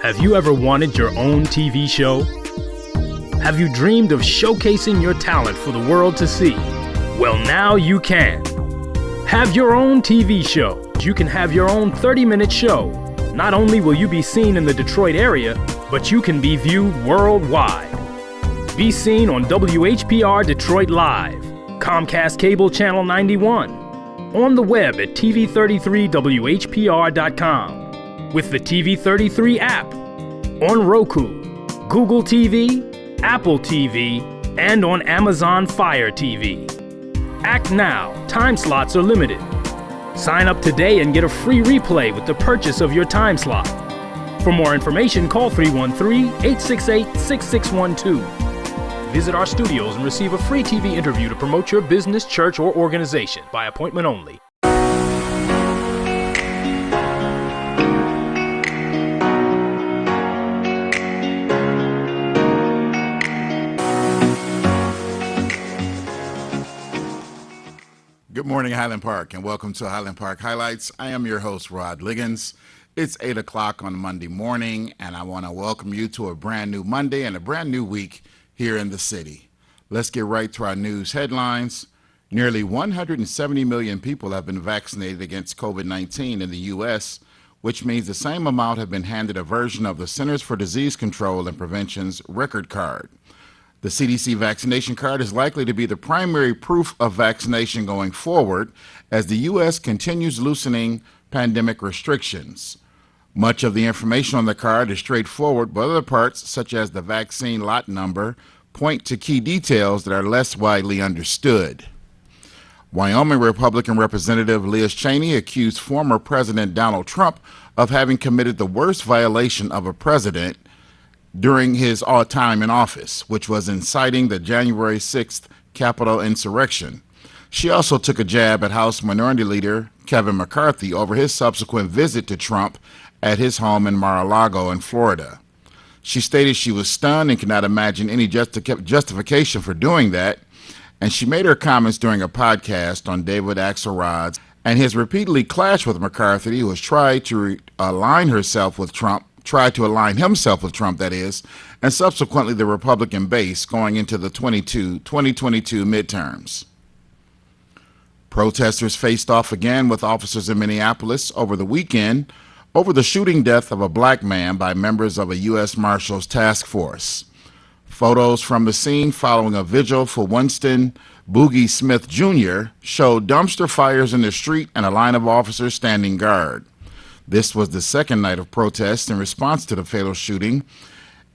Have you ever wanted your own TV show? Have you dreamed of showcasing your talent for the world to see? Well, now you can. Have your own TV show. You can have your own 30-minute show. Not only will you be seen in the Detroit area, but you can be viewed worldwide. Be seen on WHPR Detroit Live, Comcast Cable Channel 91, on the web at TV33WHPR.com, with the TV33 app, on Roku, Google TV, Apple TV, and on Amazon Fire TV. Act now. Time slots are limited. Sign up today and get a free replay with the purchase of your time slot. For more information, call 313-868-6612. Visit our studios and receive a free TV interview to promote your business, church, or organization by appointment only. Good morning, Highland Park, and welcome to Highland Park Highlights. I am your host, Rod Liggins. It's 8 o'clock on Monday morning, and I want to welcome you to a brand new Monday and a brand new week here in the city. Let's get right to our news headlines. Nearly 170 million people have been vaccinated against COVID-19 in the U.S., which means the same amount have been handed a version of the Centers for Disease Control and Prevention's record card. The CDC vaccination card is likely to be the primary proof of vaccination going forward as the U.S. continues loosening pandemic restrictions. Much of the information on the card is straightforward, but other parts, such as the vaccine lot number, point to key details that are less widely understood. Wyoming Republican Representative Liz Cheney accused former President Donald Trump of having committed the worst violation of a president during his time in office, which was inciting the January 6th Capitol insurrection. She also took a jab at House Minority Leader Kevin McCarthy over his subsequent visit to Trump at his home in Mar-a-Lago in Florida. She stated she was stunned and could not imagine any justification for doing that, and she made her comments during a podcast on David Axelrod's and his repeatedly clashed with McCarthy, who has tried to align himself with Trump, that is, and subsequently the Republican base going into the 2022 midterms. Protesters faced off again with officers in Minneapolis over the weekend over the shooting death of a black man by members of a U.S. Marshals task force. Photos from the scene following a vigil for Winston Boogie Smith Jr. showed dumpster fires in the street and a line of officers standing guard. This was the second night of protests in response to the fatal shooting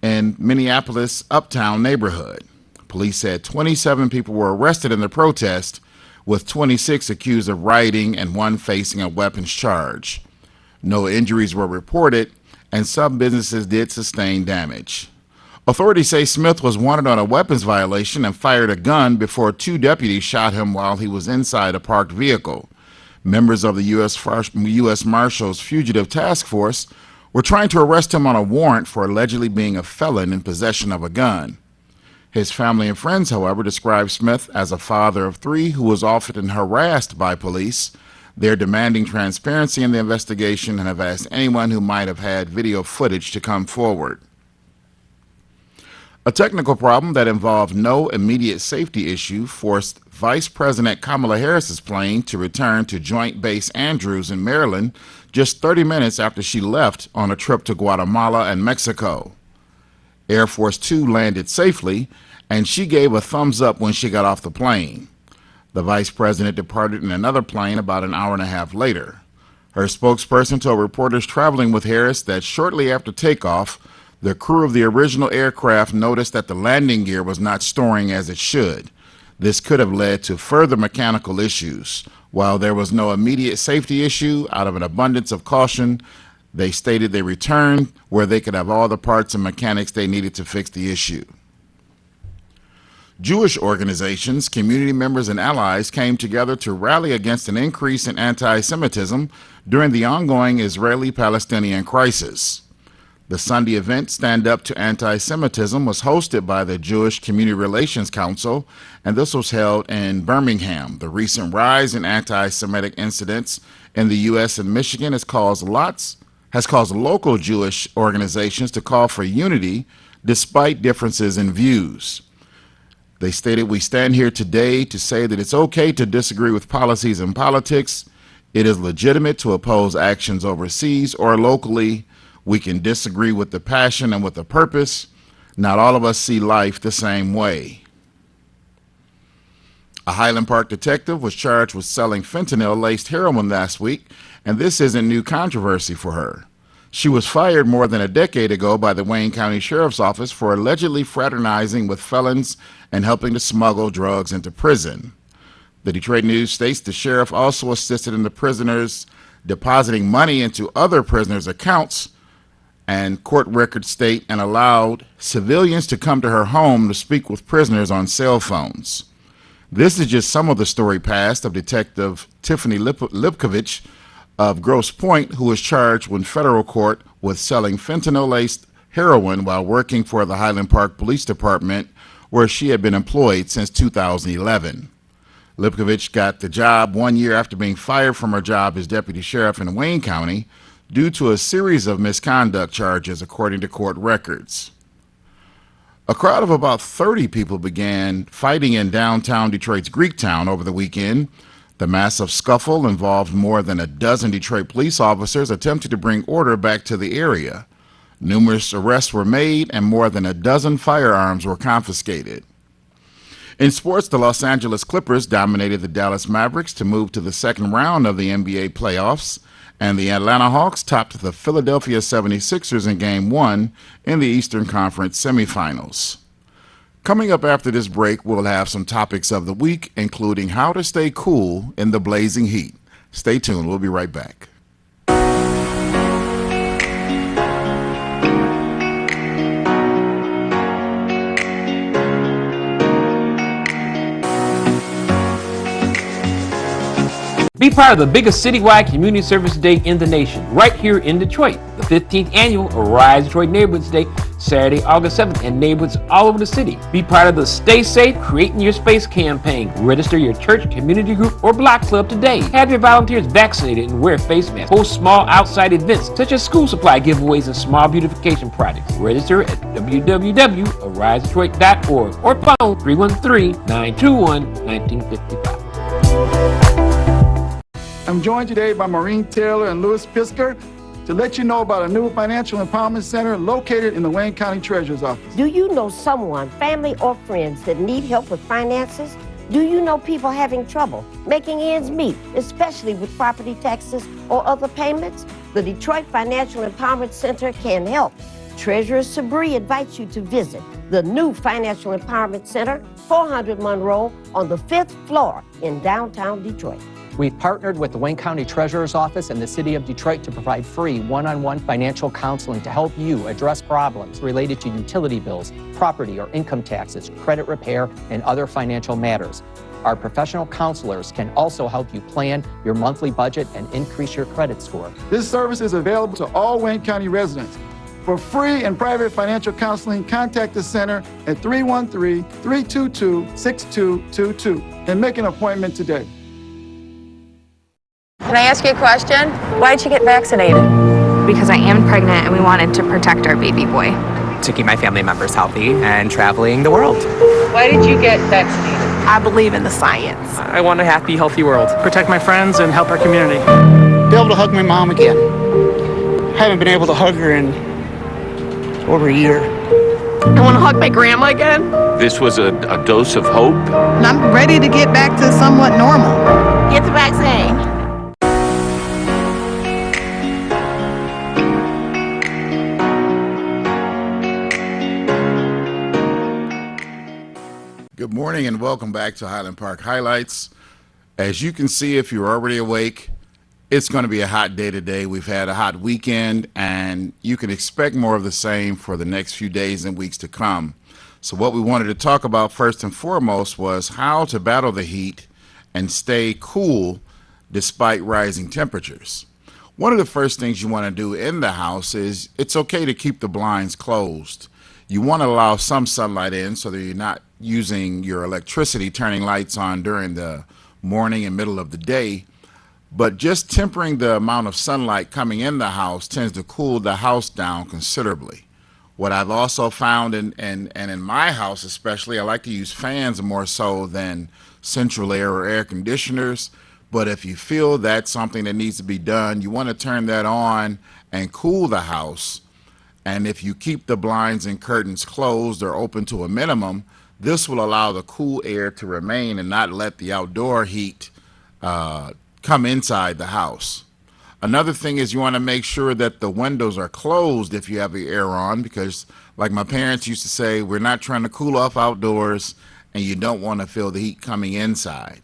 in Minneapolis' Uptown neighborhood. Police said 27 people were arrested in the protest, with 26 accused of rioting and one facing a weapons charge. No injuries were reported, and some businesses did sustain damage. Authorities say Smith was wanted on a weapons violation and fired a gun before two deputies shot him while he was inside a parked vehicle. Members of the U.S. Marshals Fugitive Task Force were trying to arrest him on a warrant for allegedly being a felon in possession of a gun. His family and friends, however, described Smith as a father of three who was often harassed by police. They're demanding transparency in the investigation and have asked anyone who might have had video footage to come forward. A technical problem that involved no immediate safety issue forced Vice President Kamala Harris's plane to return to Joint Base Andrews in Maryland just 30 minutes after she left on a trip to Guatemala and Mexico. Air Force Two landed safely, and she gave a thumbs up when she got off the plane. The vice president departed in another plane about an hour and a half later. Her spokesperson told reporters traveling with Harris that shortly after takeoff, the crew of the original aircraft noticed that the landing gear was not storing as it should. This could have led to further mechanical issues. While there was no immediate safety issue, out of an abundance of caution, they stated they returned where they could have all the parts and mechanics they needed to fix the issue. Jewish organizations, community members, and allies came together to rally against an increase in anti-Semitism during the ongoing Israeli-Palestinian crisis. The Sunday event, Stand Up to Anti-Semitism, was hosted by the Jewish Community Relations Council, and this was held in Birmingham. The recent rise in anti-Semitic incidents in the U.S. and Michigan has caused lots has caused local Jewish organizations to call for unity despite differences in views. They stated, "We stand here today to say that it's okay to disagree with policies and politics. It is legitimate to oppose actions overseas or locally. We can disagree with the passion and with the purpose. Not all of us see life the same way." A Highland Park detective was charged with selling fentanyl-laced heroin last week, and this isn't new controversy for her. She was fired more than a decade ago by the Wayne County Sheriff's Office for allegedly fraternizing with felons and helping to smuggle drugs into prison. The Detroit News states the sheriff also assisted in the prisoners depositing money into other prisoners' accounts, and court records state, and allowed civilians to come to her home to speak with prisoners on cell phones. This is just some of the story past of Detective Tiffany Lipkovich of Grosse Pointe, who was charged in federal court with selling fentanyl-laced heroin while working for the Highland Park Police Department, where she had been employed since 2011. Lipkovich got the job 1 year after being fired from her job as deputy sheriff in Wayne County due to a series of misconduct charges, according to court records. A crowd of about 30 people began fighting in downtown Detroit's Greektown over the weekend. The massive scuffle involved more than a dozen Detroit police officers attempting to bring order back to the area. Numerous arrests were made and more than a dozen firearms were confiscated. In sports, the Los Angeles Clippers dominated the Dallas Mavericks to move to the second round of the NBA playoffs, and the Atlanta Hawks topped the Philadelphia 76ers in Game 1 in the Eastern Conference semifinals. Coming up after this break, we'll have some topics of the week, including how to stay cool in the blazing heat. Stay tuned. We'll be right back. Be part of the biggest citywide community service day in the nation, right here in Detroit. The 15th annual Arise Detroit Neighborhoods Day, Saturday, August 7th, and neighborhoods all over the city. Be part of the Stay Safe, Creating Your Space campaign. Register your church, community group, or block club today. Have your volunteers vaccinated and wear face masks. Host small outside events, such as school supply giveaways and small beautification projects. Register at www.arisedetroit.org or phone 313-921-1955. I'm joined today by Maureen Taylor and Louis Pisker to let you know about a new financial empowerment center located in the Wayne County Treasurer's Office. Do you know someone, family or friends, that need help with finances? Do you know people having trouble making ends meet, especially with property taxes or other payments? The Detroit Financial Empowerment Center can help. Treasurer Sabri invites you to visit the new Financial Empowerment Center, 400 Monroe, on the 5th floor in downtown Detroit. We've partnered with the Wayne County Treasurer's Office and the City of Detroit to provide free one-on-one financial counseling to help you address problems related to utility bills, property or income taxes, credit repair, and other financial matters. Our professional counselors can also help you plan your monthly budget and increase your credit score. This service is available to all Wayne County residents. For free and private financial counseling, contact the center at 313-322-6222 and make an appointment today. Can I ask you a question? Why'd you get vaccinated? Because I am pregnant and we wanted to protect our baby boy. To keep my family members healthy and traveling the world. Why did you get vaccinated? I believe in the science. I want a happy, healthy world. Protect my friends and help our community. Be able to hug my mom again. Haven't been able to hug her in over a year. I want to hug my grandma again. This was a dose of hope. And I'm ready to get back to somewhat normal. Get the vaccine. Good morning and welcome back to Highland Park Highlights. As you can see, if you're already awake, it's going to be a hot day today. We've had a hot weekend, and you can expect more of the same for the next few days and weeks to come. So what we wanted to talk about first and foremost was how to battle the heat and stay cool despite rising temperatures. One of the first things you want to do in the house is it's okay to keep the blinds closed. You want to allow some sunlight in so that you're not using your electricity, turning lights on during the morning and middle of the day. But just tempering the amount of sunlight coming in the house tends to cool the house down considerably. What I've also found in my house especially, I like to use fans more so than central air or air conditioners. But if you feel that's something that needs to be done, you want to turn that on and cool the house. And if you keep the blinds and curtains closed or open to a minimum, this will allow the cool air to remain and not let the outdoor heat come inside the house. Another thing is you want to make sure that the windows are closed if you have the air on, because like my parents used to say, we're not trying to cool off outdoors and you don't want to feel the heat coming inside.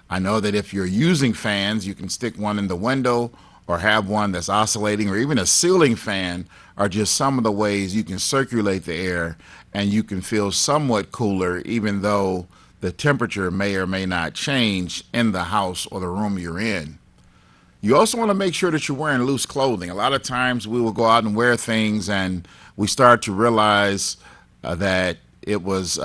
I know that if you're using fans, you can stick one in the window or have one that's oscillating, or even a ceiling fan are just some of the ways you can circulate the air and you can feel somewhat cooler even though the temperature may or may not change in the house or the room you're in. You also want to make sure that you're wearing loose clothing. A lot of times we will go out and wear things and we start to realize that it was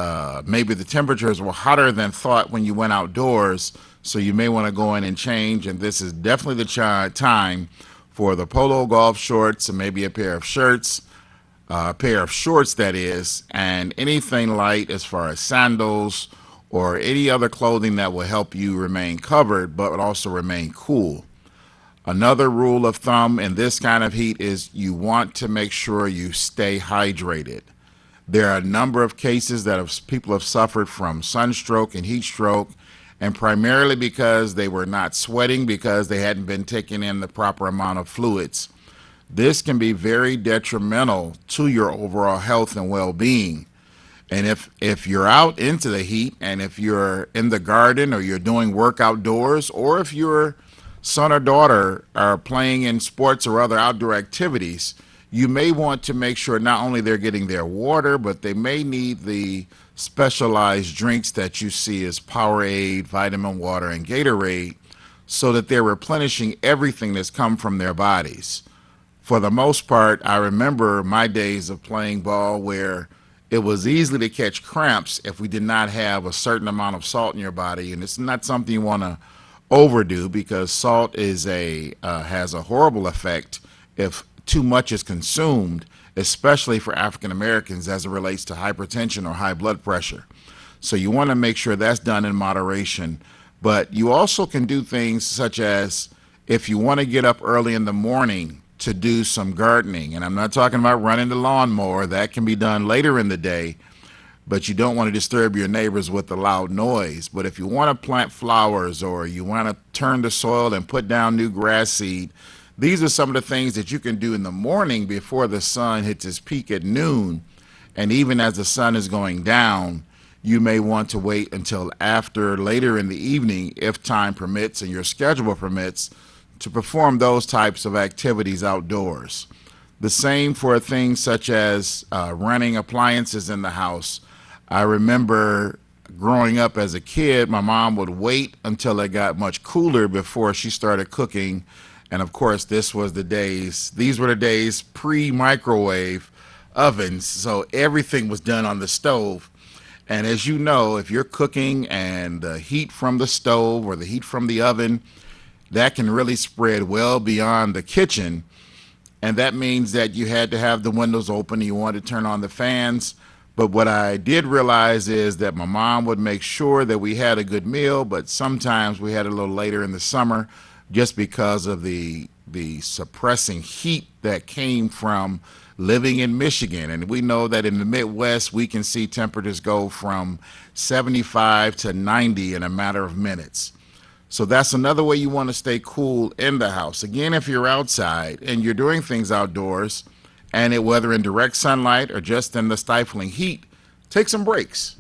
maybe the temperatures were hotter than thought when you went outdoors, so you may want to go in and change, and this is definitely the time for the polo golf shorts and maybe a pair of shirts, a pair of shorts that is, and anything light as far as sandals or any other clothing that will help you remain covered but also remain cool. Another rule of thumb in this kind of heat is you want to make sure you stay hydrated. There are a number of cases that people have suffered from sunstroke and heat stroke, and primarily because they were not sweating because they hadn't been taking in the proper amount of fluids. This can be very detrimental to your overall health and well-being. And if you're out into the heat, and if you're in the garden or you're doing work outdoors, or if your son or daughter are playing in sports or other outdoor activities, you may want to make sure not only they're getting their water, but they may need the specialized drinks that you see as Powerade, Vitamin Water, and Gatorade, so that they're replenishing everything that's come from their bodies. For the most part, I remember my days of playing ball where it was easy to catch cramps if we did not have a certain amount of salt in your body, and it's not something you want to overdo, because salt is has a horrible effect if too much is consumed, especially for African Americans as it relates to hypertension or high blood pressure. So you want to make sure that's done in moderation. But you also can do things such as, if you want to get up early in the morning to do some gardening, and I'm not talking about running the lawnmower, that can be done later in the day, but you don't want to disturb your neighbors with the loud noise. But if you want to plant flowers, or you want to turn the soil and put down new grass seed, these are some of the things that you can do in the morning before the sun hits its peak at noon. And even as the sun is going down, you may want to wait until later in the evening, if time permits and your schedule permits, to perform those types of activities outdoors. The same for things such as running appliances in the house. I remember growing up as a kid, my mom would wait until it got much cooler before she started cooking. And of course, these were the days pre-microwave ovens, so everything was done on the stove. And as you know, if you're cooking and the heat from the stove or the heat from the oven, that can really spread well beyond the kitchen. And that means that you had to have the windows open, and you wanted to turn on the fans. But what I did realize is that my mom would make sure that we had a good meal, but sometimes we had a little later in the summer, just because of the suppressing heat that came from living in Michigan. And we know that in the Midwest, we can see temperatures go from 75 to 90 in a matter of minutes. So that's another way you want to stay cool in the house. Again, if you're outside and you're doing things outdoors, and whether in direct sunlight or just in the stifling heat, take some breaks.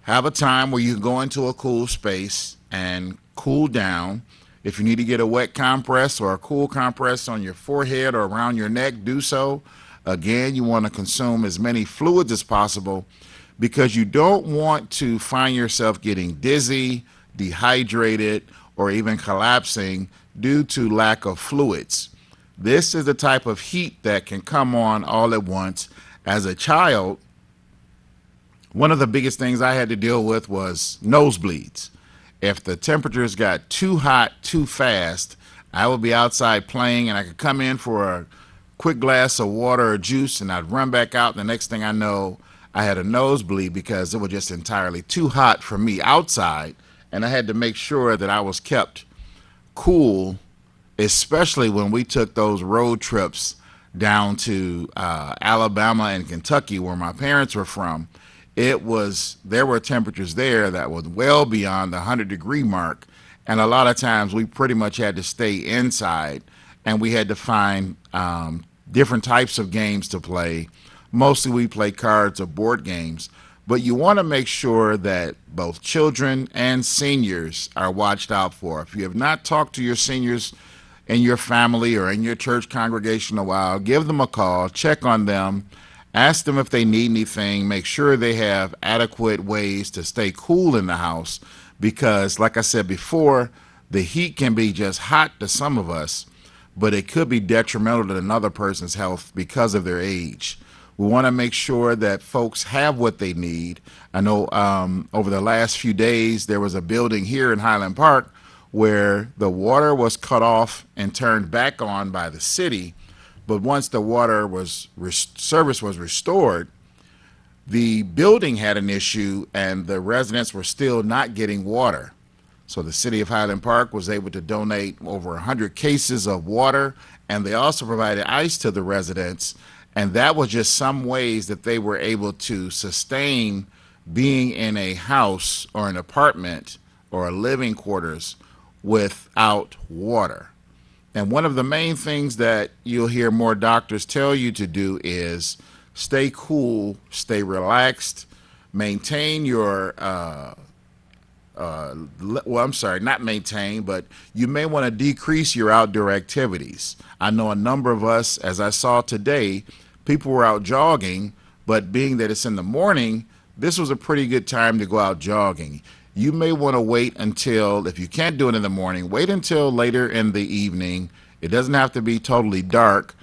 Have a time where you can go into a cool space and cool down. If you need to get a wet compress or a cool compress on your forehead or around your neck, do so. Again, you want to consume as many fluids as possible, because you don't want to find yourself getting dizzy, dehydrated, or even collapsing due to lack of fluids. This is the type of heat that can come on all at once. As a child, one of the biggest things I had to deal with was nosebleeds. If the temperatures got too hot too fast, I would be outside playing, and I could come in for a quick glass of water or juice, and I'd run back out, and the next thing I know, I had a nosebleed because it was just entirely too hot for me outside, and I had to make sure that I was kept cool, especially when we took those road trips down to Alabama and Kentucky, where my parents were from. There were temperatures there that was well beyond the 100-degree mark, and a lot of times we pretty much had to stay inside, and we had to find different types of games to play. Mostly we play cards or board games, but you want to make sure that both children and seniors are watched out for. If you have not talked to your seniors in your family or in your church congregation a while, give them a call, check on them, ask them if they need anything, make sure they have adequate ways to stay cool in the house, because like I said before, the heat can be just hot to some of us, but it could be detrimental to another person's health because of their age. We want to make sure that folks have what they need. I know over the last few days, there was a building here in Highland Park where the water was cut off and turned back on by the city. But once the water service was restored, the building had an issue and the residents were still not getting water. So the city of Highland Park was able to donate over 100 cases of water, and they also provided ice to the residents. And that was just some ways that they were able to sustain being in a house or an apartment or a living quarters without water. And one of the main things that you'll hear more doctors tell you to do is stay cool, stay relaxed, maintain your, not maintain, but you may want to decrease your outdoor activities. I know a number of us, as I saw today, people were out jogging, but being that it's in the morning, this was a pretty good time to go out jogging. You may want to wait until, if you can't do it in the morning, wait until later in the evening. It doesn't have to be totally dark,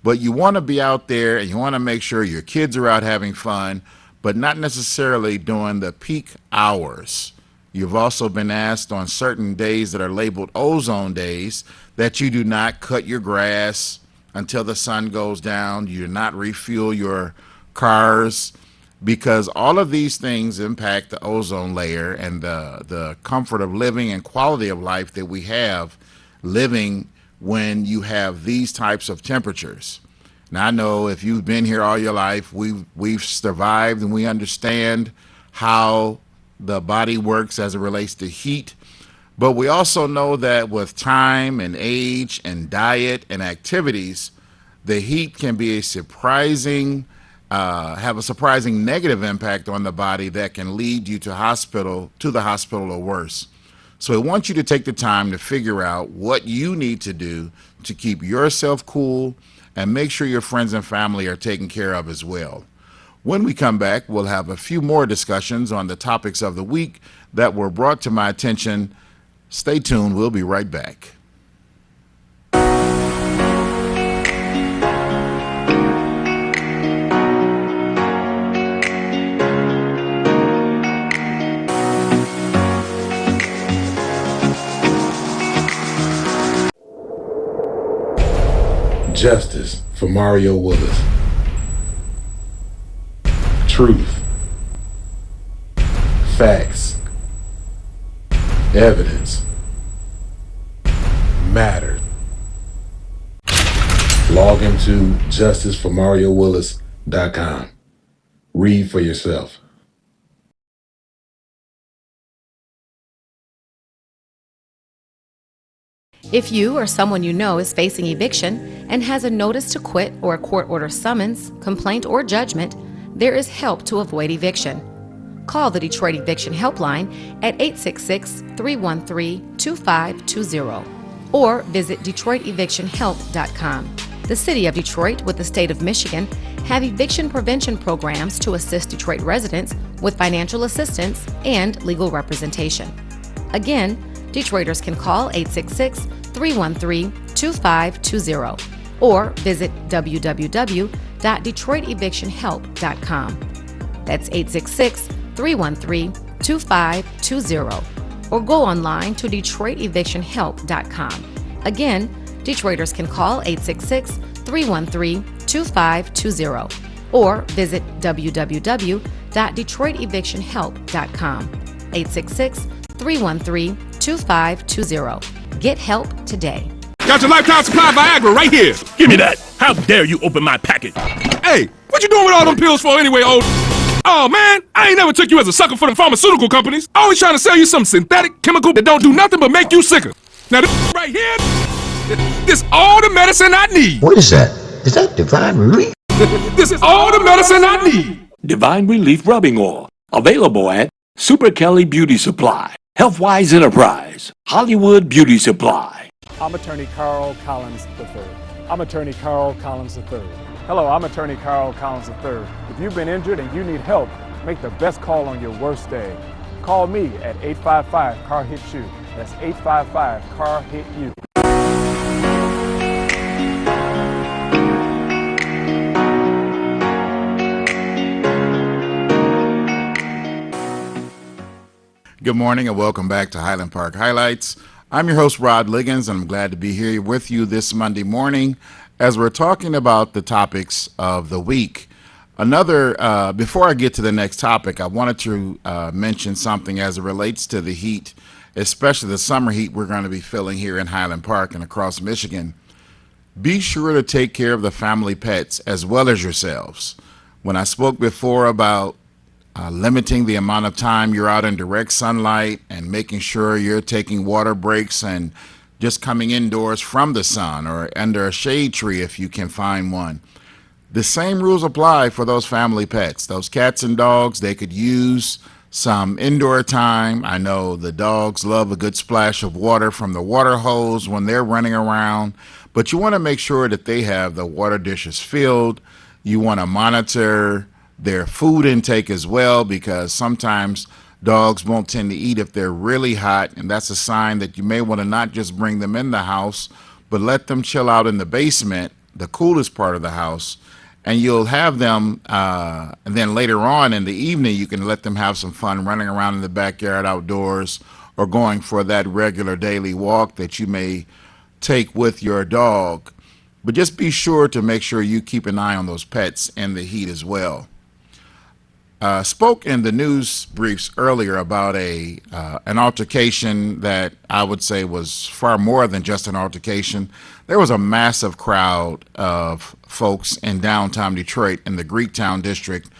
but you want to be out there and you want to make sure your kids are out having fun, but not necessarily during the peak hours. You've also been asked on certain days that are labeled ozone days that you do not cut your grass until the sun goes down. You do not refuel your cars, because all of these things impact the ozone layer and the comfort of living and quality of life that we have living when you have these types of temperatures. Now, I know if you've been here all your life, we've survived and we understand how the body works as it relates to heat, but we also know that with time and age and diet and activities, the heat can be have a surprising negative impact on the body that can lead you to the hospital or worse. So I want you to take the time to figure out what you need to do to keep yourself cool and make sure your friends and family are taken care of as well. When we come back, we'll have a few more discussions on the topics of the week that were brought to my attention. Stay tuned. We'll be right back. Justice for Mario Willis. Truth. Facts. Evidence. Matter. Log into justiceformariowillis.com. Read for yourself. If you or someone you know is facing eviction and has a notice to quit or a court order summons, complaint, or judgment, there is help to avoid eviction. Call the Detroit Eviction Helpline at 866-313-2520 or visit DetroitEvictionHelp.com. The City of Detroit with the State of Michigan have eviction prevention programs to assist Detroit residents with financial assistance and legal representation. Again, Detroiters can call 866-313-2520 or visit www.DetroitEvictionHelp.com. That's 866-313-2520 or go online to DetroitEvictionHelp.com. Again, Detroiters can call 866-313-2520 or visit www.detroitevictionhelp.com. 866-313-2520. Get help today. Got your lifetime supply of Viagra right here. Give me that. How dare you open my package? Hey, what you doing with all them pills for anyway, old? Oh, man, I ain't never took you as a sucker for them pharmaceutical companies. Always trying to sell you some synthetic chemical that don't do nothing but make you sicker. Now, this right here, this all the medicine I need. What is that? Is that Divine Relief? This is all the medicine I need. Divine Relief Rubbing Oil. Available at Super Kelly Beauty Supply, Healthwise Enterprise, Hollywood Beauty Supply. I'm attorney Carl Collins III. I'm attorney Carl Collins III. Hello, I'm attorney Carl Collins III. If you've been injured and you need help, make the best call on your worst day. Call me at 855-CAR-HIT-YOU. That's 855-CAR-HIT-YOU. Good morning and welcome back to Highland Park Highlights. I'm your host, Rod Liggins, and I'm glad to be here with you this Monday morning as we're talking about the topics of the week. Before I get to the next topic, I wanted to mention something as it relates to the heat, especially the summer heat we're going to be feeling here in Highland Park and across Michigan. Be sure to take care of the family pets as well as yourselves. When I spoke before about limiting the amount of time you're out in direct sunlight and making sure you're taking water breaks and just coming indoors from the sun or under a shade tree if you can find one. The same rules apply for those family pets. Those cats and dogs, they could use some indoor time. I know the dogs love a good splash of water from the water hose when they're running around, but you want to make sure that they have the water dishes filled. You want to monitor their food intake as well, because sometimes dogs won't tend to eat if they're really hot, and that's a sign that you may want to not just bring them in the house, but let them chill out in the basement, the coolest part of the house, and you'll have them, and then later on in the evening, you can let them have some fun running around in the backyard outdoors or going for that regular daily walk that you may take with your dog. But just be sure to make sure you keep an eye on those pets in the heat as well. Spoke in the news briefs earlier about an altercation that I would say was far more than just an altercation. There was a massive crowd of folks in downtown Detroit in the Greektown district,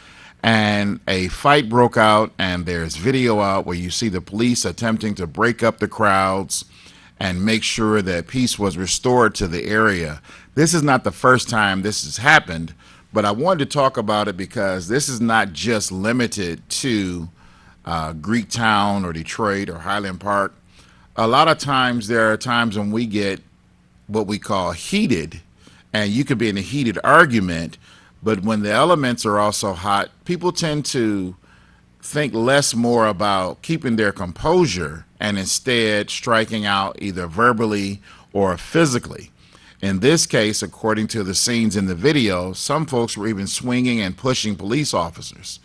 and a fight broke out, and there's video out where you see the police attempting to break up the crowds and make sure that peace was restored to the area. This is not the first time this has happened, but I wanted to talk about it because this is not just limited to Greektown or Detroit or Highland Park. A lot of times there are times when we get what we call heated, and you could be in a heated argument, but when the elements are also hot, people tend to think less more about keeping their composure and instead striking out either verbally or physically. In this case, according to the scenes in the video, some folks were even swinging and pushing police officers.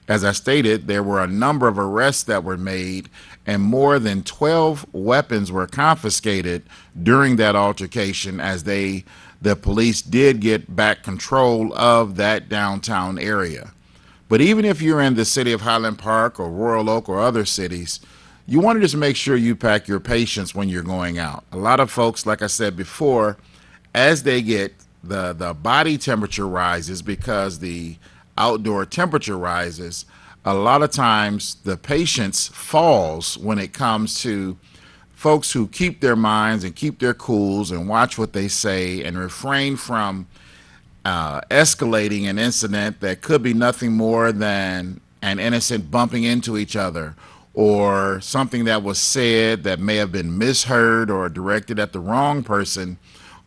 As I stated, there were a number of arrests that were made, and more than 12 weapons were confiscated during that altercation as the police did get back control of that downtown area. But even if you're in the city of Highland Park or Royal Oak or other cities, you want to just make sure you pack your patience when you're going out. A lot of folks, like I said before, as they get the body temperature rises because the outdoor temperature rises, a lot of times the patience falls when it comes to folks who keep their minds and keep their cools and watch what they say and refrain from escalating an incident that could be nothing more than an innocent bumping into each other, or something that was said that may have been misheard or directed at the wrong person,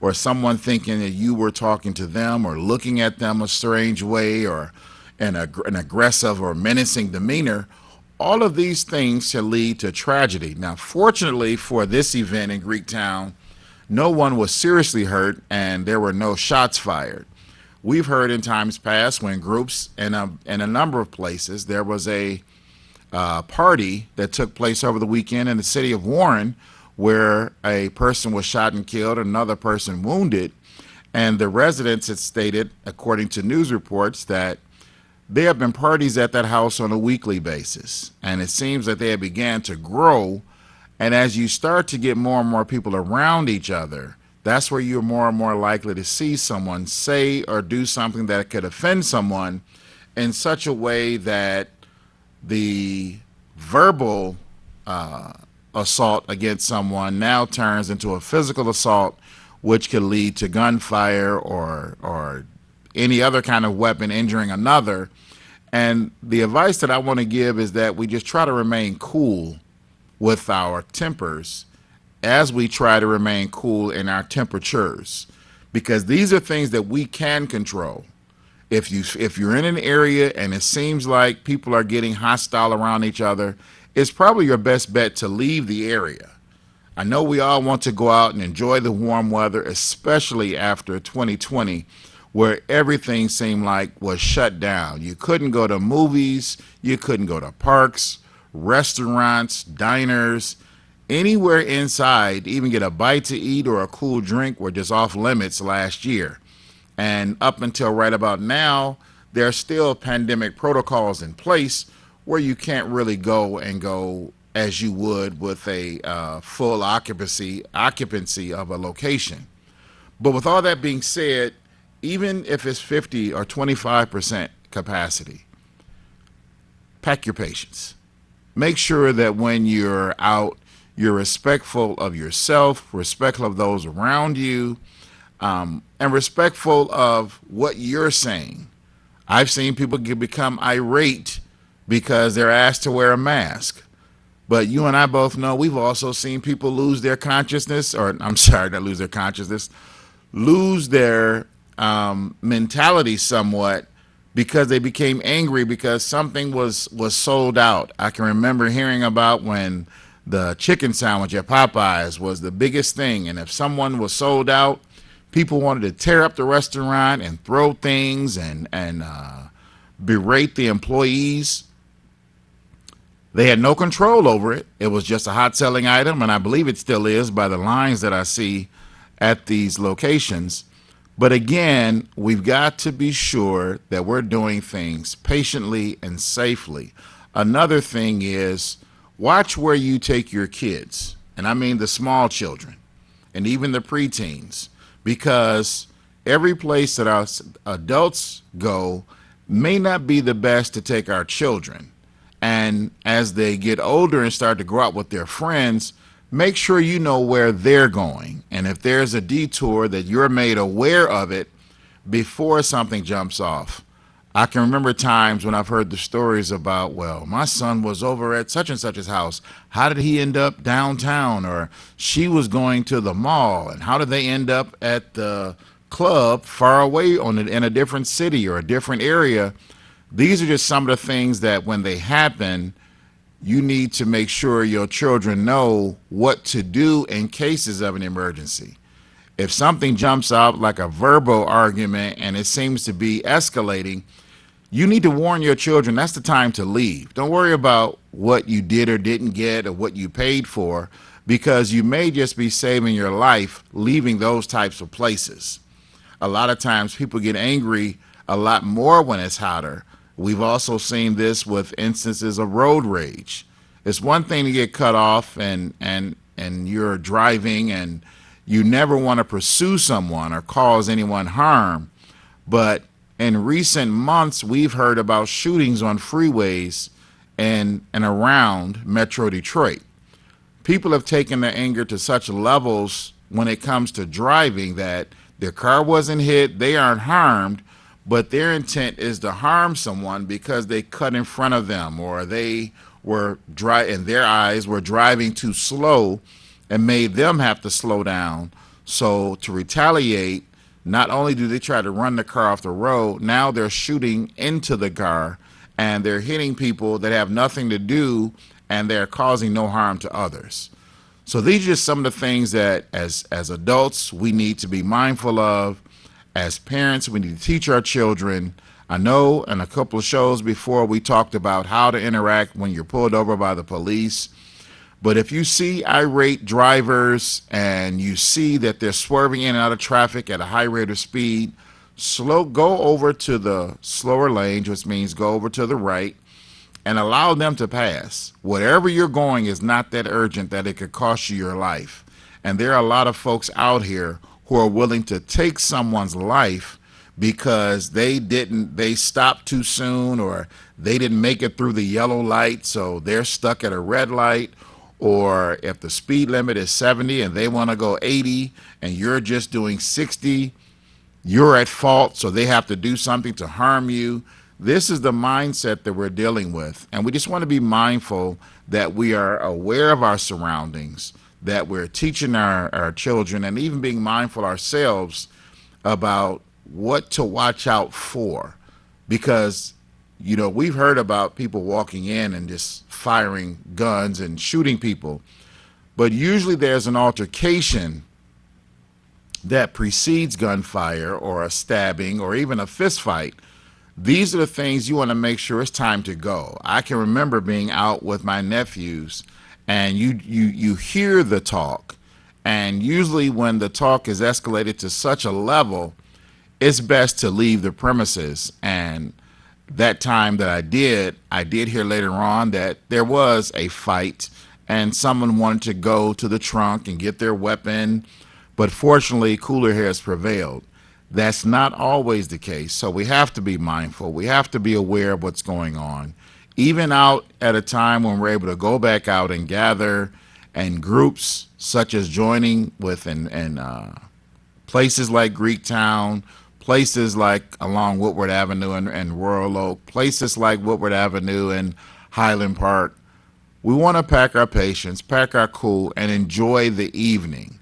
or someone thinking that you were talking to them or looking at them a strange way, or an aggressive or menacing demeanor. All of these things can lead to tragedy. Now, fortunately for this event in Greektown, no one was seriously hurt and there were no shots fired. We've heard in times past when groups in a number of places, there was a party that took place over the weekend in the city of Warren where a person was shot and killed, another person wounded, and the residents had stated, according to news reports, that there have been parties at that house on a weekly basis, and it seems that they have began to grow. And as you start to get more and more people around each other, that's where you're more and more likely to see someone say or do something that could offend someone in such a way that the verbal assault against someone now turns into a physical assault, which could lead to gunfire or any other kind of weapon injuring another. And the advice that I want to give is that we just try to remain cool with our tempers as we try to remain cool in our temperatures, because these are things that we can control. If you're in an area and it seems like people are getting hostile around each other, it's probably your best bet to leave the area. I know we all want to go out and enjoy the warm weather, especially after 2020, where everything seemed like was shut down. You couldn't go to movies, you couldn't go to parks, restaurants, diners, anywhere inside, even get a bite to eat or a cool drink were just off limits last year. And up until right about now, there are still pandemic protocols in place where you can't really go as you would with a full occupancy of a location. But with all that being said, even if it's 50 or 25% capacity, pack your patience. Make sure that when you're out, you're respectful of yourself, respectful of those around you, and respectful of what you're saying. I've seen people become irate because they're asked to wear a mask. But you and I both know we've also seen people lose their consciousness, or I'm sorry, not lose their consciousness, lose their mentality somewhat because they became angry because something was sold out. I can remember hearing about when the chicken sandwich at Popeyes was the biggest thing, and if someone was sold out, people wanted to tear up the restaurant and throw things and berate the employees. They had no control over it. It was just a hot selling item, and I believe it still is by the lines that I see at these locations. But again, we've got to be sure that we're doing things patiently and safely. Another thing is watch where you take your kids, and I mean the small children and even the preteens, because every place that our adults go may not be the best to take our children. And as they get older and start to grow up with their friends, make sure you know where they're going. And if there's a detour, that you're made aware of it before something jumps off. I can remember times when I've heard the stories about, well, my son was over at such and such's house. How did he end up downtown? Or she was going to the mall, and how did they end up at the club far away in a different city or a different area? These are just some of the things that when they happen, you need to make sure your children know what to do in cases of an emergency. If something jumps out like a verbal argument and it seems to be escalating, you need to warn your children that's the time to leave. Don't worry about what you did or didn't get or what you paid for, because you may just be saving your life leaving those types of places. A lot of times people get angry a lot more when it's hotter. We've also seen this with instances of road rage. It's one thing to get cut off and you're driving and you never want to pursue someone or cause anyone harm. But in recent months, we've heard about shootings on freeways and around Metro Detroit. People have taken their anger to such levels when it comes to driving that their car wasn't hit, they aren't harmed, but their intent is to harm someone because they cut in front of them, or they were in their eyes were driving too slow and made them have to slow down. So to retaliate, not only do they try to run the car off the road, now they're shooting into the car and they're hitting people that have nothing to do, and they're causing no harm to others. So these are just some of the things that as adults we need to be mindful of. As parents, we need to teach our children. I know in a couple of shows before we talked about how to interact when you're pulled over by the police, But if you see irate drivers and you see that they're swerving in and out of traffic at a high rate of speed, go over to the slower lanes, which means go over to the right, and allow them to pass. Whatever you're going is not that urgent that it could cost you your life. And there are a lot of folks out here who are willing to take someone's life because they stopped too soon, or they didn't make it through the yellow light, so they're stuck at a red light. Or if the speed limit is 70 and they want to go 80 and you're just doing 60, you're at fault, so they have to do something to harm you. This is the mindset that we're dealing with. And we just want to be mindful that we are aware of our surroundings, that we're teaching our children, and even being mindful ourselves about what to watch out for. Because, you know, we've heard about people walking in and just firing guns and shooting people. But usually there's an altercation that precedes gunfire or a stabbing or even a fist fight. These are the things you want to make sure it's time to go. I can remember being out with my nephews, and you hear the talk, and usually when the talk is escalated to such a level, it's best to leave the premises. And that time that I did hear later on that there was a fight and someone wanted to go to the trunk and get their weapon, but fortunately cooler heads prevailed. That's not always the case, so we have to be mindful. We have to be aware of what's going on. Even out at a time when we're able to go back out and gather, and groups such as joining with in places like Greektown, places like along Woodward Avenue and Royal Oak, places like Woodward Avenue and Highland Park. We want to pack our patience, pack our cool, and enjoy the evening.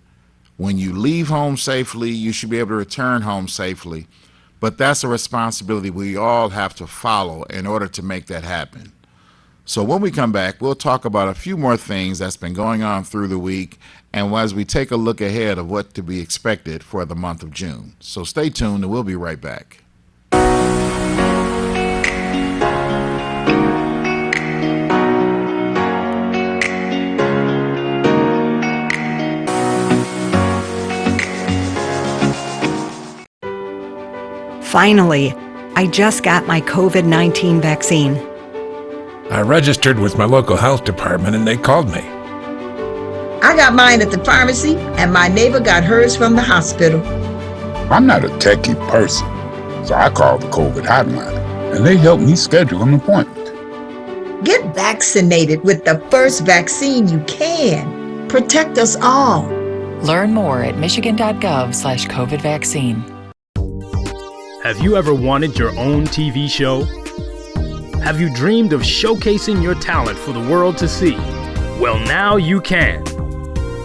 When you leave home safely, you should be able to return home safely. But that's a responsibility we all have to follow in order to make that happen. So when we come back, we'll talk about a few more things that's been going on through the week, and as we take a look ahead of what to be expected for the month of June. So stay tuned, and we'll be right back. Finally, I just got my COVID-19 vaccine. I registered with my local health department and they called me. I got mine at the pharmacy and my neighbor got hers from the hospital. I'm not a techie person, so I called the COVID hotline and they helped me schedule an appointment. Get vaccinated with the first vaccine you can. Protect us all. Learn more at michigan.gov/COVID vaccine. Have you ever wanted your own TV show? Have you dreamed of showcasing your talent for the world to see? Well, now you can.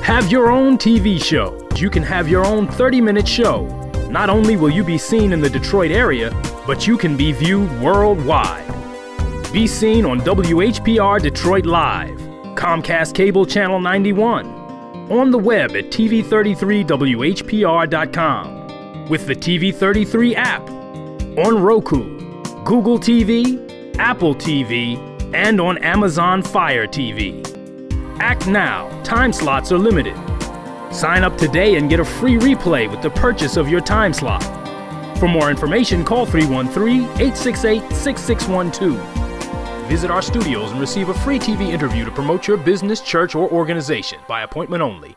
Have your own TV show. You can have your own 30-minute show. Not only will you be seen in the Detroit area, but you can be viewed worldwide. Be seen on WHPR Detroit Live, Comcast Cable Channel 91, on the web at TV33WHPR.com, with the TV33 app, on Roku, Google TV, Apple TV, and on Amazon Fire TV. Act now. Time slots are limited. Sign up today and get a free replay with the purchase of your time slot. For more information, call 313-868-6612. Visit our studios and receive a free TV interview to promote your business, church, or organization by appointment only.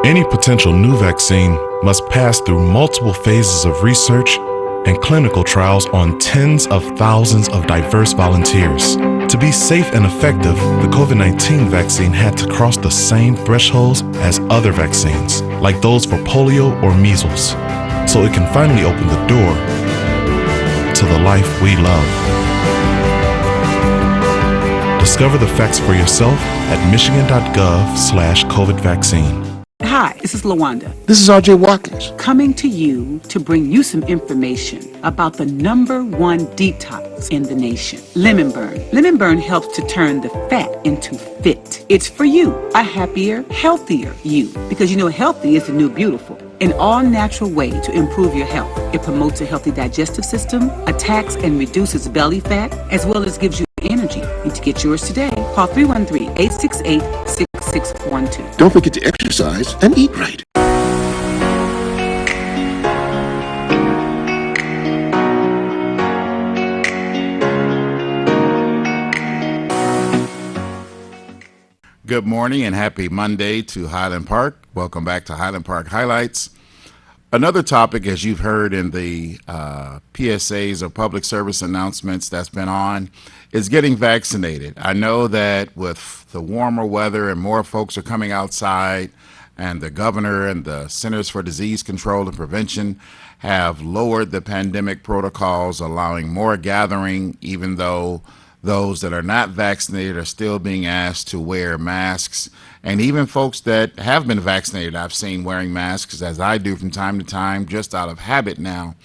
Any potential new vaccine must pass through multiple phases of research and clinical trials on tens of thousands of diverse volunteers. To be safe and effective, the COVID-19 vaccine had to cross the same thresholds as other vaccines, like those for polio or measles, so it can finally open the door to the life we love. Discover the facts for yourself at michigan.gov/COVID vaccine. Hi, this is LaWanda. This is RJ Watkins. Coming to you to bring you some information about the #1 detox in the nation, Lemon Burn. Lemon Burn helps to turn the fat into fit. It's for you, a happier, healthier you. Because you know healthy is the new beautiful. An all-natural way to improve your health. It promotes a healthy digestive system, attacks and reduces belly fat, as well as gives you energy. Need to get yours today. Call 313-868-66 8612. Don't forget to exercise and eat right. Good morning and happy Monday to Highland Park. Welcome back to Highland Park Highlights. Another topic, as you've heard in the PSAs or public service announcements that's been on, is getting vaccinated. I know that with the warmer weather and more folks are coming outside, and the governor and the Centers for Disease Control and Prevention have lowered the pandemic protocols, allowing more gathering, even though those that are not vaccinated are still being asked to wear masks. And even folks that have been vaccinated, I've seen wearing masks, as I do from time to time, just out of habit now.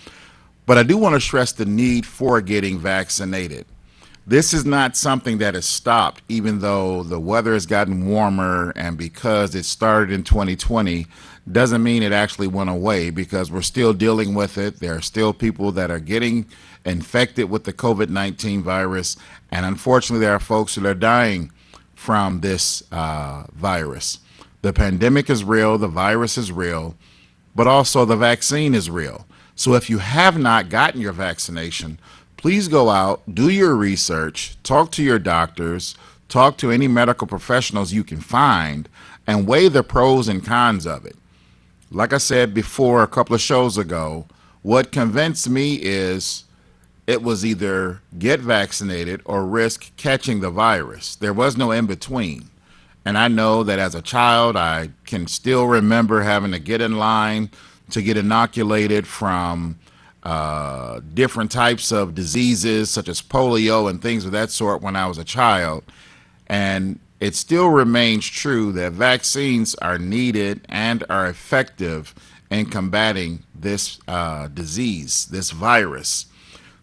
But I do want to stress the need for getting vaccinated. This is not something that has stopped, even though the weather has gotten warmer, and because it started in 2020, doesn't mean it actually went away, because we're still dealing with it. There are still people that are getting infected with the COVID-19 virus, and unfortunately there are folks that are dying from this virus. The pandemic is real, the virus is real, but also the vaccine is real. So if you have not gotten your vaccination, please go out, do your research, talk to your doctors, talk to any medical professionals you can find, and weigh the pros and cons of it. Like I said before a couple of shows ago, what convinced me is it was either get vaccinated or risk catching the virus. There was no in between. And I know that as a child, I can still remember having to get in line to get inoculated from different types of diseases such as polio and things of that sort when I was a child. And it still remains true that vaccines are needed and are effective in combating this disease, this virus.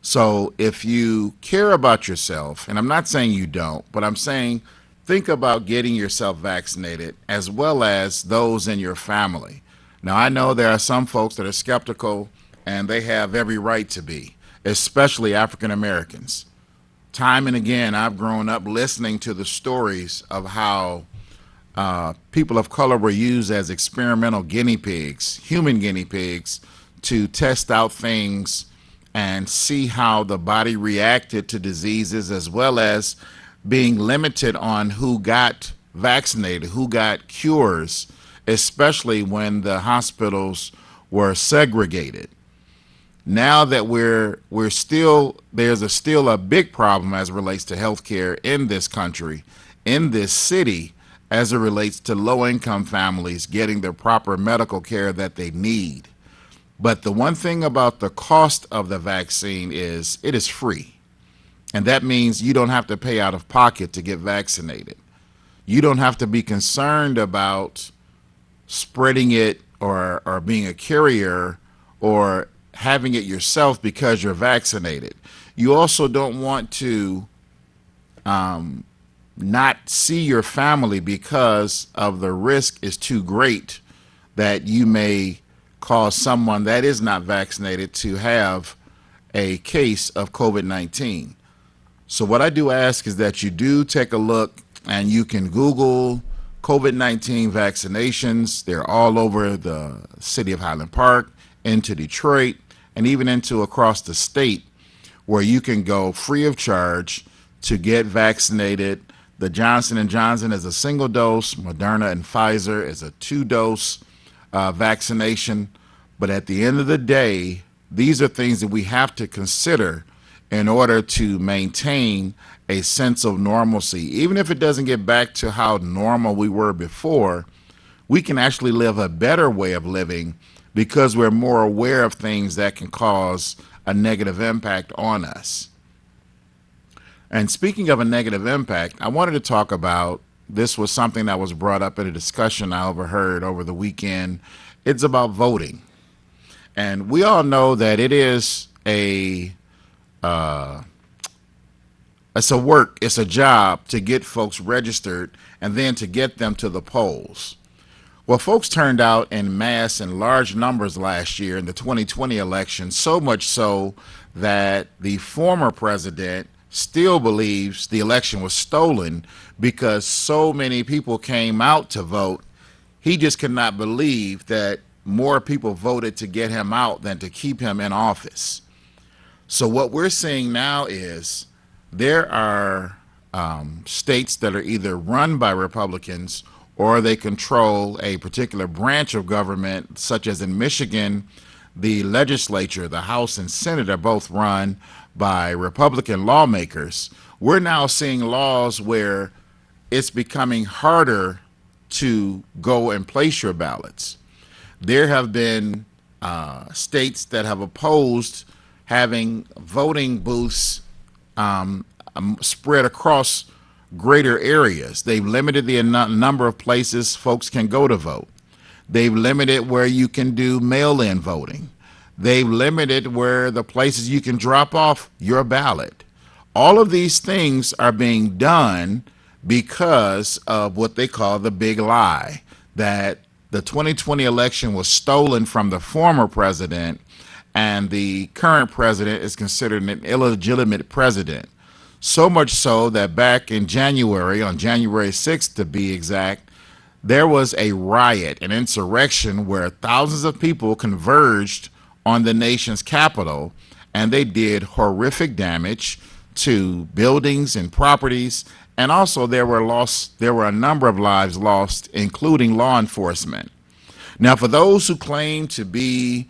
So if you care about yourself, and I'm not saying you don't, but I'm saying think about getting yourself vaccinated, as well as those in your family. Now, I know there are some folks that are skeptical, and they have every right to be, especially African Americans. Time and again, I've grown up listening to the stories of how people of color were used as experimental guinea pigs, human guinea pigs, to test out things and see how the body reacted to diseases, as well as being limited on who got vaccinated, who got cures, especially when the hospitals were segregated. Now that there's still a big problem as it relates to healthcare in this country, in this city, as it relates to low-income families getting the proper medical care that they need. But the one thing about the cost of the vaccine is it is free. And that means you don't have to pay out of pocket to get vaccinated. You don't have to be concerned about spreading it or being a carrier or having it yourself because you're vaccinated. You also don't want to not see your family because of the risk is too great that you may cause someone that is not vaccinated to have a case of COVID-19. So what I do ask is that you do take a look, and you can Google COVID-19 vaccinations. They're all over the city of Highland Park, into Detroit, and even into across the state, where you can go free of charge to get vaccinated. The Johnson & Johnson is a single dose, Moderna and Pfizer is a 2-dose vaccination. But at the end of the day, these are things that we have to consider in order to maintain a sense of normalcy. Even if it doesn't get back to how normal we were before, we can actually live a better way of living because we're more aware of things that can cause a negative impact on us. And speaking of a negative impact, I wanted to talk about, this was something that was brought up in a discussion I overheard over the weekend. It's about voting. And we all know that it is it's a job to get folks registered and then to get them to the polls. Well, folks turned out en masse in large numbers last year in the 2020 election, so much so that the former president still believes the election was stolen because so many people came out to vote. He just could not believe that more people voted to get him out than to keep him in office. So what we're seeing now is there are states that are either run by Republicans or they control a particular branch of government, such as in Michigan, the legislature, the House and Senate are both run by Republican lawmakers. We're now seeing laws where it's becoming harder to go and place your ballots. There have been states that have opposed having voting booths spread across greater areas. They've limited the number of places folks can go to vote. They've limited where you can do mail-in voting. They've limited where the places you can drop off your ballot. All of these things are being done because of what they call the big lie, that the 2020 election was stolen from the former president and the current president is considered an illegitimate president. So much so that back in January, on January 6th to be exact, there was a riot, an insurrection where thousands of people converged on the nation's capital, and they did horrific damage to buildings and properties, and also there were a number of lives lost, including law enforcement. Now, for those who claim to be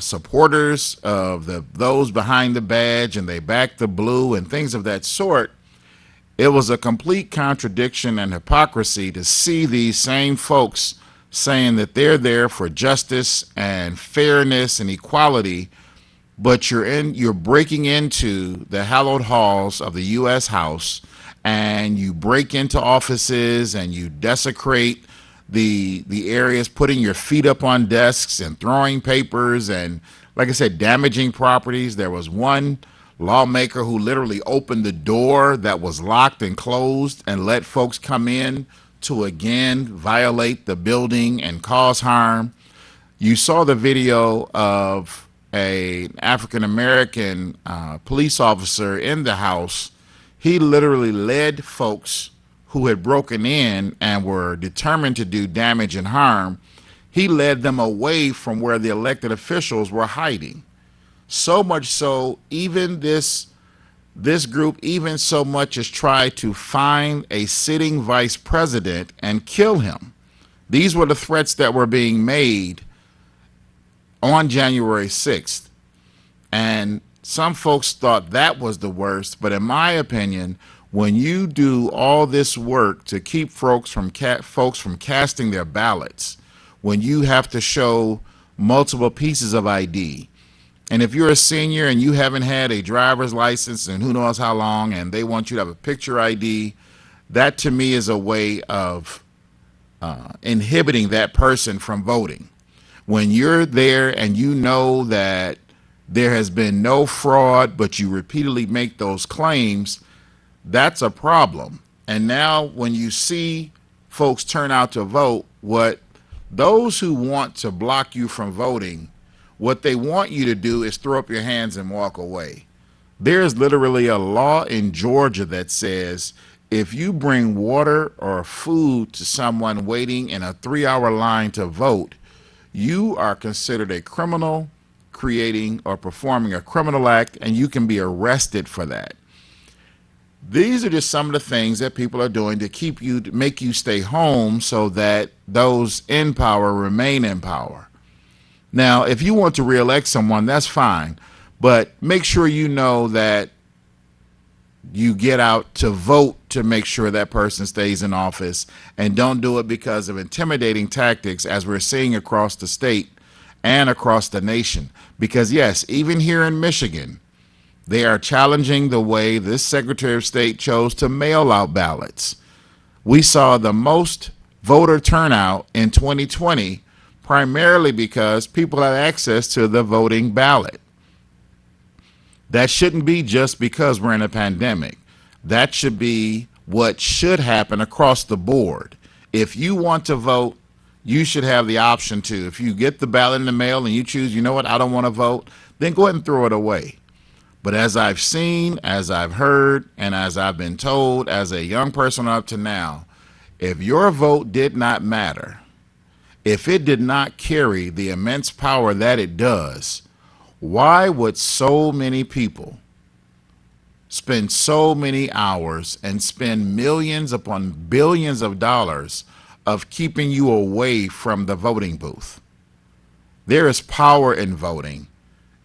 supporters of those behind the badge and they back the blue and things of that sort, it was a complete contradiction and hypocrisy to see these same folks saying that they're there for justice and fairness and equality, but you're breaking into the hallowed halls of the U.S. House, and you break into offices and you desecrate the areas, putting your feet up on desks and throwing papers and, like I said, damaging properties. There was one lawmaker who literally opened the door that was locked and closed and let folks come in to again violate the building and cause harm. You saw the video of an African-American police officer in the house. He literally led folks who had broken in and were determined to do damage and harm. He led them away from where the elected officials were hiding. So much so, even this group even so much as tried to find a sitting vice president and kill him. These were the threats that were being made on January 6th. And some folks thought that was the worst, but in my opinion, when you do all this work to keep folks from casting their ballots, when you have to show multiple pieces of ID, and if you're a senior and you haven't had a driver's license and who knows how long, and they want you to have a picture ID, that to me is a way of inhibiting that person from voting. When you're there and you know that there has been no fraud, but you repeatedly make those claims, that's a problem. And now when you see folks turn out to vote, what those who want to block you from voting, what they want you to do is throw up your hands and walk away. There's literally a law in Georgia that says if you bring water or food to someone waiting in a 3-hour line to vote, you are considered a criminal creating or performing a criminal act, and you can be arrested for that. These are just some of the things that people are doing to make you stay home so that those in power remain in power. Now, if you want to reelect someone, that's fine, but make sure you know that you get out to vote to make sure that person stays in office, and don't do it because of intimidating tactics as we're seeing across the state and across the nation. Because yes, even here in Michigan, they are challenging the way this Secretary of State chose to mail out ballots. We saw the most voter turnout in 2020 primarily because people had access to the voting ballot. That shouldn't be just because we're in a pandemic. That should be what should happen across the board. If you want to vote, you should have the option to. If you get the ballot in the mail and you choose, you know what, I don't want to vote, then go ahead and throw it away. But as I've seen, as I've heard, and as I've been told as a young person up to now, if your vote did not matter, if it did not carry the immense power that it does, why would so many people spend so many hours and spend millions upon billions of dollars of keeping you away from the voting booth? There is power in voting.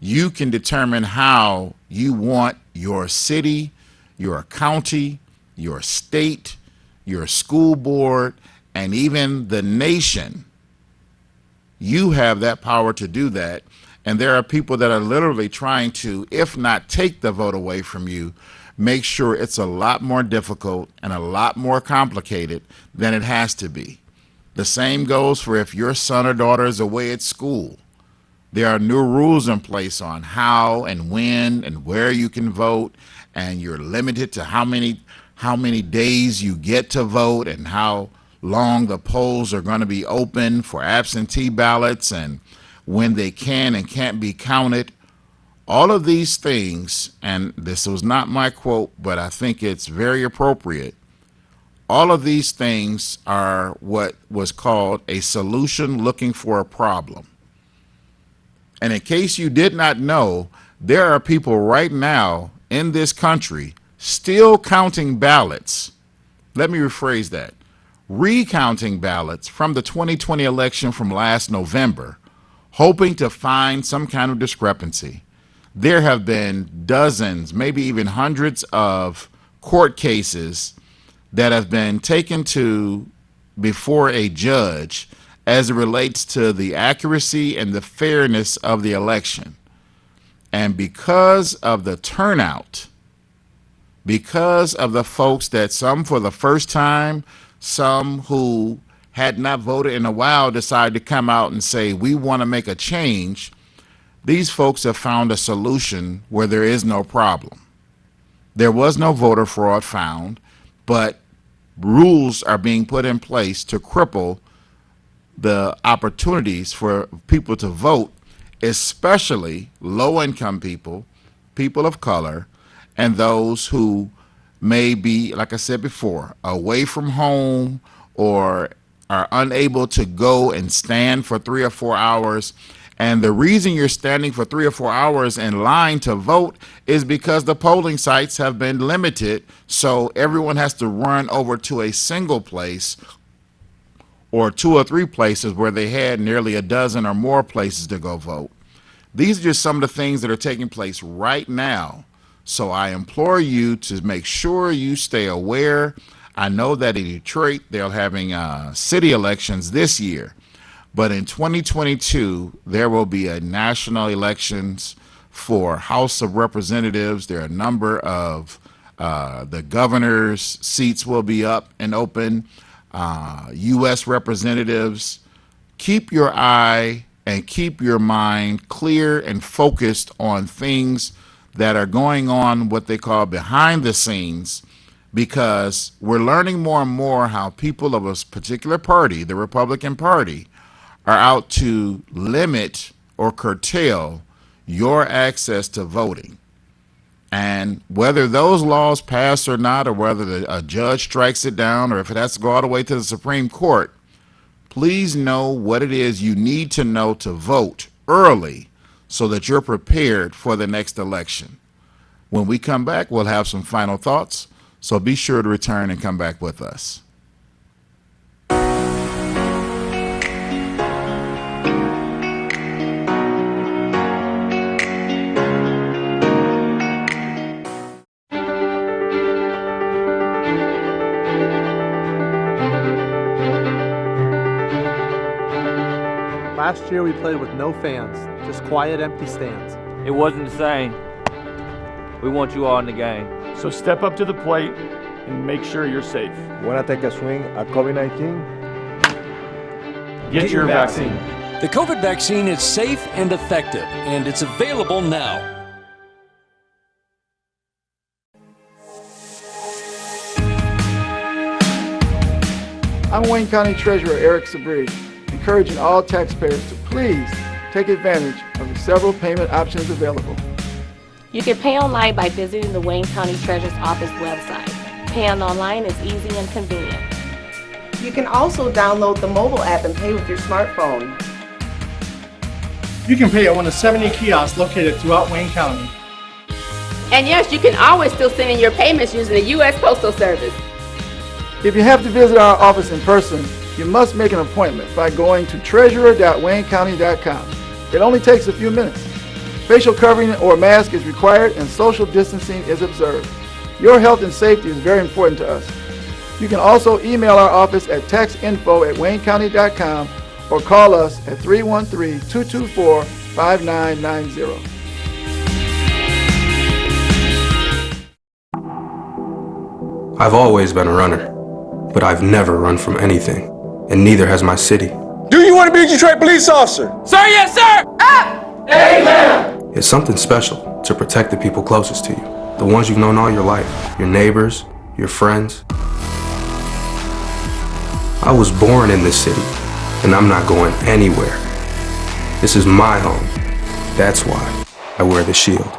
You can determine how you want your city, your county, your state, your school board, and even the nation. You have that power to do that. And there are people that are literally trying to, if not take the vote away from you, make sure it's a lot more difficult and a lot more complicated than it has to be. The same goes for if your son or daughter is away at school. There are new rules in place on how and when and where you can vote, and you're limited to how many days you get to vote and how long the polls are going to be open for absentee ballots and when they can and can't be counted. All of these things, and this was not my quote, but I think it's very appropriate. All of these things are what was called a solution looking for a problem. And in case you did not know, there are people right now in this country still counting ballots. Let me rephrase that. Recounting ballots from the 2020 election from last November, hoping to find some kind of discrepancy. There have been dozens, maybe even hundreds of court cases that have been taken to before a judge as it relates to the accuracy and the fairness of the election. And because of the turnout, because of the folks that some for the first time, some who had not voted in a while decided to come out and say, we want to make a change, these folks have found a solution where there is no problem. There was no voter fraud found, but rules are being put in place to cripple the opportunities for people to vote, especially low-income people, people of color, and those who may be, like I said before, away from home or are unable to go and stand for 3 or 4 hours. And the reason you're standing for 3 or 4 hours in line to vote is because the polling sites have been limited, so everyone has to run over to a single place or 2 or 3 places where they had nearly a dozen or more places to go vote. These are just some of the things that are taking place right now. So I implore you to make sure you stay aware. I know that in Detroit, they're having city elections this year. But in 2022, there will be a national elections for House of Representatives. There are a number of the governor's seats will be up and open. U.S. representatives. Keep your eye and keep your mind clear and focused on things that are going on, what they call behind the scenes, because we're learning more and more how people of a particular party, the Republican Party, are out to limit or curtail your access to voting. And whether those laws pass or not, or whether a judge strikes it down, or if it has to go all the way to the Supreme Court, please know what it is you need to know to vote early so that you're prepared for the next election. When we come back, we'll have some final thoughts, so be sure to return and come back with us. Last year we played with no fans, just quiet, empty stands. It wasn't the same. We want you all in the game. So step up to the plate and make sure you're safe. Want to take a swing at COVID-19? Get your vaccine. The COVID vaccine is safe and effective, and it's available now. I'm Wayne County Treasurer Eric Sabri, encouraging all taxpayers to please take advantage of the several payment options available. You can pay online by visiting the Wayne County Treasurer's Office website. Paying online is easy and convenient. You can also download the mobile app and pay with your smartphone. You can pay at one of 70 kiosks located throughout Wayne County. And yes, you can always still send in your payments using the U.S. Postal Service. If you have to visit our office in person, you must make an appointment by going to treasurer.waynecounty.com. It only takes a few minutes. Facial covering or mask is required and social distancing is observed. Your health and safety is very important to us. You can also email our office at textinfo@waynecounty.com or call us at 313-224-5990. I've always been a runner, but I've never run from anything, and neither has my city. Do you want to be a Detroit police officer? Sir, yes, sir! Up! Amen! It's something special to protect the people closest to you, the ones you've known all your life, your neighbors, your friends. I was born in this city, and I'm not going anywhere. This is my home. That's why I wear the shield.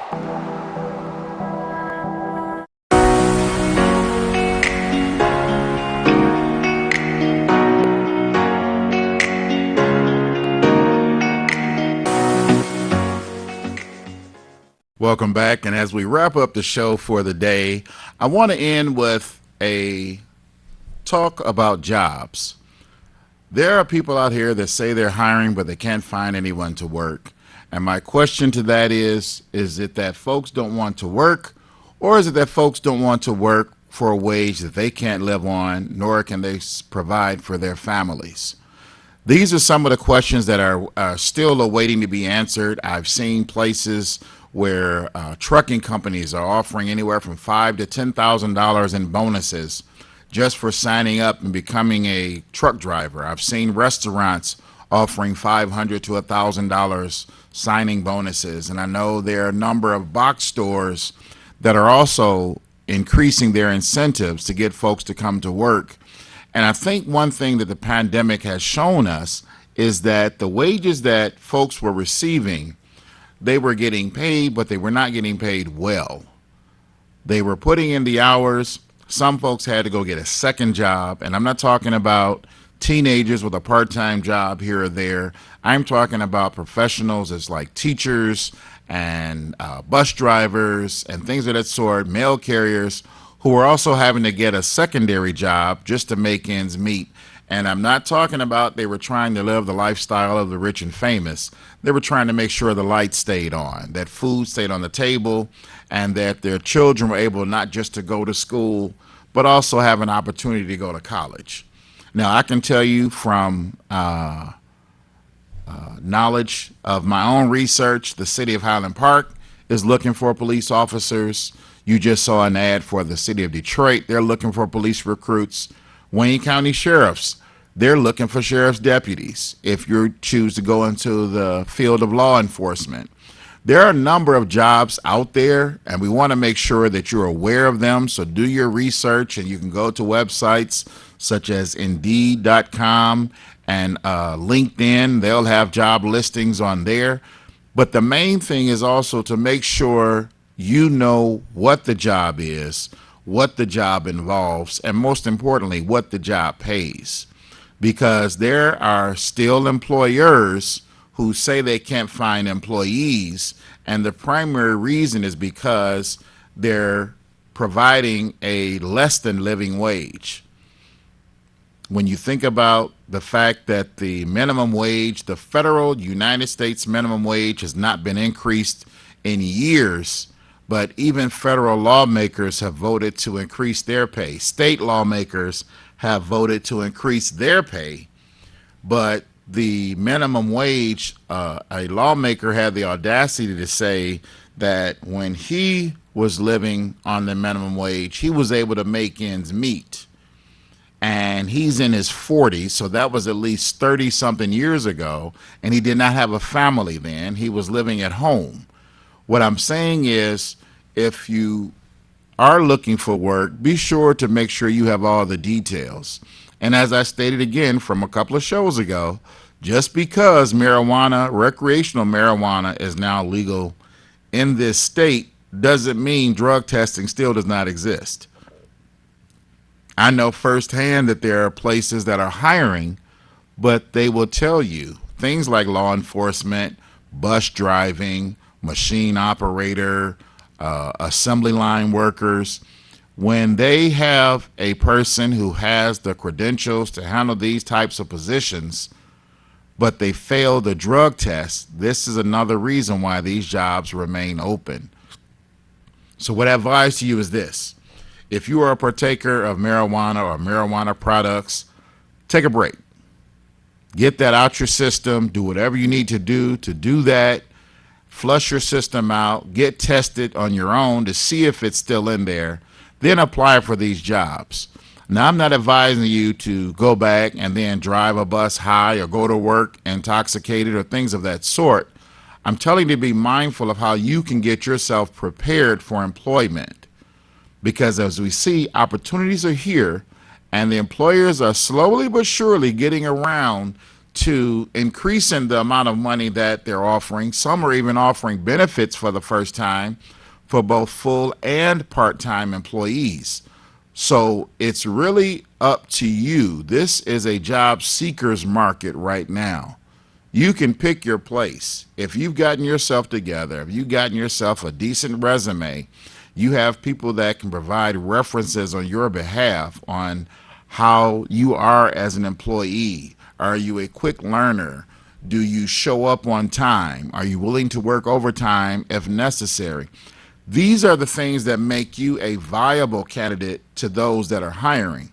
Welcome back, and as we wrap up the show for the day, I want to end with a talk about jobs. There are people out here that say they're hiring, but they can't find anyone to work. And my question to that is it that folks don't want to work, or is it that folks don't want to work for a wage that they can't live on, nor can they provide for their families? These are some of the questions that are still awaiting to be answered. I've seen places where trucking companies are offering anywhere from $5,000 to $10,000 in bonuses just for signing up and becoming a truck driver. I've seen restaurants offering $500 to $1,000 signing bonuses, and I know there are a number of box stores that are also increasing their incentives to get folks to come to work. And I think one thing that the pandemic has shown us is that the wages that folks were receiving, they were getting paid, but they were not getting paid well. They were putting in the hours. Some folks had to go get a second job, and I'm not talking about teenagers with a part-time job here or there. I'm talking about professionals as like teachers and bus drivers and things of that sort, mail carriers, who are also having to get a secondary job just to make ends meet. And I'm not talking about they were trying to live the lifestyle of the rich and famous. They were trying to make sure the lights stayed on, that food stayed on the table, and that their children were able not just to go to school, but also have an opportunity to go to college. Now, I can tell you from knowledge of my own research, the city of Highland Park is looking for police officers. You just saw an ad for the city of Detroit. They're looking for police recruits. Wayne County sheriffs, they're looking for sheriff's deputies if you choose to go into the field of law enforcement. There are a number of jobs out there, and we want to make sure that you're aware of them. So do your research, and you can go to websites such as Indeed.com and LinkedIn. They'll have job listings on there. But the main thing is also to make sure you know what the job is, what the job involves, and most importantly, what the job pays. Because there are still employers who say they can't find employees, and the primary reason is because they're providing a less than living wage. When you think about the fact that the minimum wage, the federal United States minimum wage, has not been increased in years, but even federal lawmakers have voted to increase their pay. State lawmakers have voted to increase their pay, but the minimum wage, a lawmaker had the audacity to say that when he was living on the minimum wage, he was able to make ends meet. And he's in his 40s, so that was at least 30-something years ago, and he did not have a family then. He was living at home. What I'm saying is, if you are looking for work, be sure to make sure you have all the details. And as I stated again from a couple of shows ago, just because marijuana, recreational marijuana, is now legal in this state doesn't mean drug testing still does not exist. I know firsthand that there are places that are hiring, but they will tell you things like law enforcement, bus driving, machine operator, assembly line workers. When they have a person who has the credentials to handle these types of positions, but they fail the drug test, this is another reason why these jobs remain open. So what I advise to you is this. If you are a partaker of marijuana or marijuana products, take a break. Get that out your system. Do whatever you need to do that. Flush your system out. Get tested on your own to see if it's still in there. Then apply for these jobs. Now, I'm not advising you to go back and then drive a bus high or go to work intoxicated or things of that sort. I'm telling you to be mindful of how you can get yourself prepared for employment. Because as we see, opportunities are here, and the employers are slowly but surely getting around to increasing the amount of money that they're offering. Some are even offering benefits for the first time for both full and part-time employees. So it's really up to you. This is a job seekers market right now. You can pick your place. If you've gotten yourself together, if you've gotten yourself a decent resume, you have people that can provide references on your behalf on how you are as an employee. Are you a quick learner? Do you show up on time? Are you willing to work overtime if necessary? These are the things that make you a viable candidate to those that are hiring.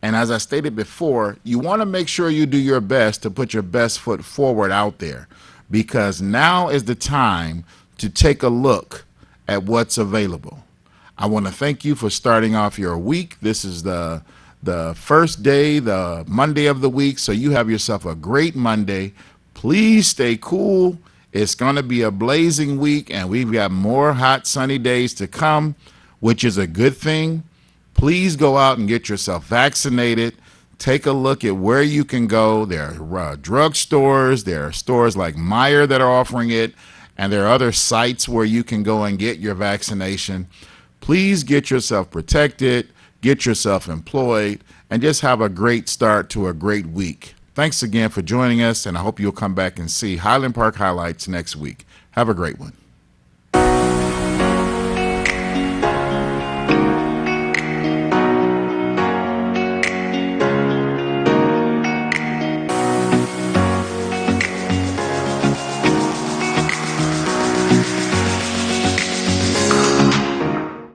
And as I stated before, you want to make sure you do your best to put your best foot forward out there, because now is the time to take a look at what's available. I want to thank you for starting off your week. This is the first day, the Monday of the week, so you have yourself a great Monday. Please stay cool. It's going to be a blazing week, and we've got more hot, sunny days to come, which is a good thing. Please go out and get yourself vaccinated. Take a look at where you can go. There are drug stores. There are stores like Meijer that are offering it, and there are other sites where you can go and get your vaccination. Please get yourself protected, get yourself employed, and just have a great start to a great week. Thanks again for joining us, and I hope you'll come back and see Highland Park Highlights next week. Have a great one.